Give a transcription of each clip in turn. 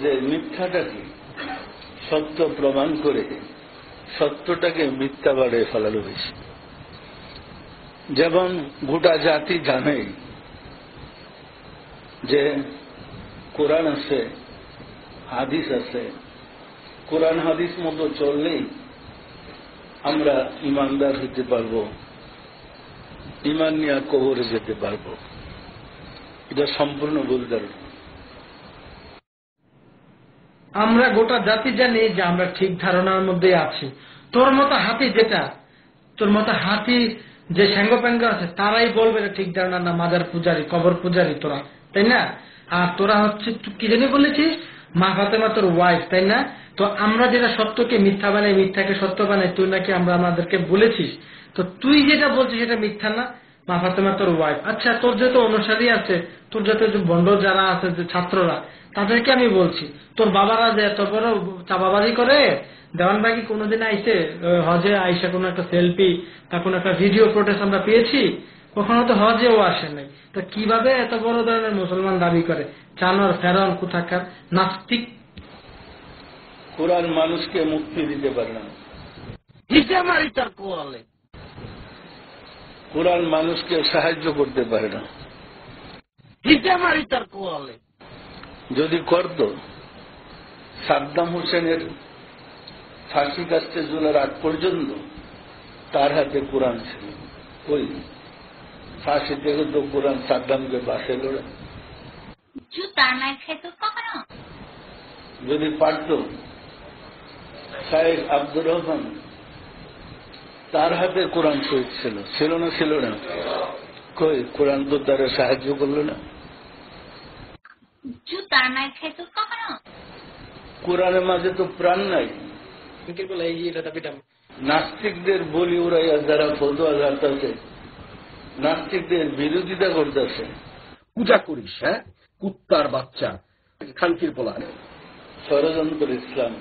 যে মিথ্যাটাকে সত্য প্রমাণ করে সত্যটাকে মিথ্যা বাড়িয়ে ফেলানো হয়েছে। যেমন গোটা জাতি জানে যে কোরআন আছে, হাদিস আছে, কোরআন হাদিস মতো চললেই আমরা ইমানদার হতে পারব, ইমান নিয়ে কবরে যেতে পারব। এটা সম্পূর্ণ ভুল ধারণা। আমরা গোটা জাতি জানি যে আমরা ঠিক ধারণার মধ্যে আছি। তোর মতো হাতি যে স্যাঙ্গ আছে তারাই বলবে এটা ঠিক ধারণা না, মাজার পূজারি, কবর পূজারি তোরা, তাই না? আর তোরা হচ্ছে কি জানি বলেছিস, মা ফাতেমা তোর ওয়াইফ, তাই না? তো আমরা যেটা সত্যকে মিথ্যা বানাই, মিথ্যাকে সত্য বানাই, তুই নাকি আমরা আমাদেরকে বলেছিস। তো তুই যেটা বলছিস সেটা মিথ্যা না, মা ফাতেমা তোর ওয়াইফ। আচ্ছা, তোর যত অনুসারী আছে, তোর যত বন্ড যারা আছে, যে ছাত্ররা, তাদেরকে আমি বলছি, তোর বাবারা যে এত বড় চাপাবাজি করে, দেওয়ানবাগি কোনোদিন আইসে হজে আইসা কোনো একটা সেলফি বা কোনো একটা ভিডিও প্রোটেস্ট আমরা পেয়েছি? কখনো তো হজেও আসে নাই। তো কিভাবে এত বড় ধরনের মুসলমান দাবি করে? জানোয়ার, ফেরাউন কোথাকার নাস্তিক। কোরআন মানুষকে মুক্তি দিতে পারে না, কোরআন মানুষকে সাহায্য করতে পারে না। যদি করত, সাদ্দাম হোসেনের ফাঁসি কাস্তে ঝুলার আগ পর্যন্ত তার হাতে কোরআন ছিল। ওই ফাঁসি থেকে তো কোরআন সাদ্দামকে বাসে লড়ে। যদি পারত, শায়েখ আব্দুর রহমান, তার হাতে কোরআন শহীদ ছিল না? ছিল না? কই, কোরআন তো তারা সাহায্য করল না। কোরআনের মাঝে তো প্রাণ নাই। নাস্তিকদের বলি উড়াইয়া যারা ফতোয়া ঝাড়তেছে, নাস্তিকদের বিরোধিতা করতেছে। পূজা করিস, হ্যাঁ, কুত্তার বাচ্চা, খানকির পোলা। ষড়যন্ত্র ইসলাম,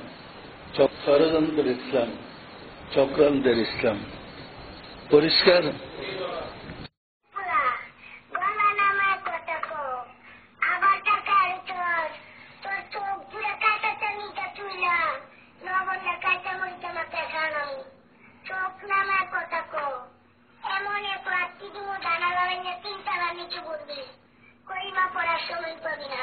ষড়যন্ত্র ইসলাম, চক্রান্তের ইসলাম পরিষ্কার। পড়ার সময় পাবি না,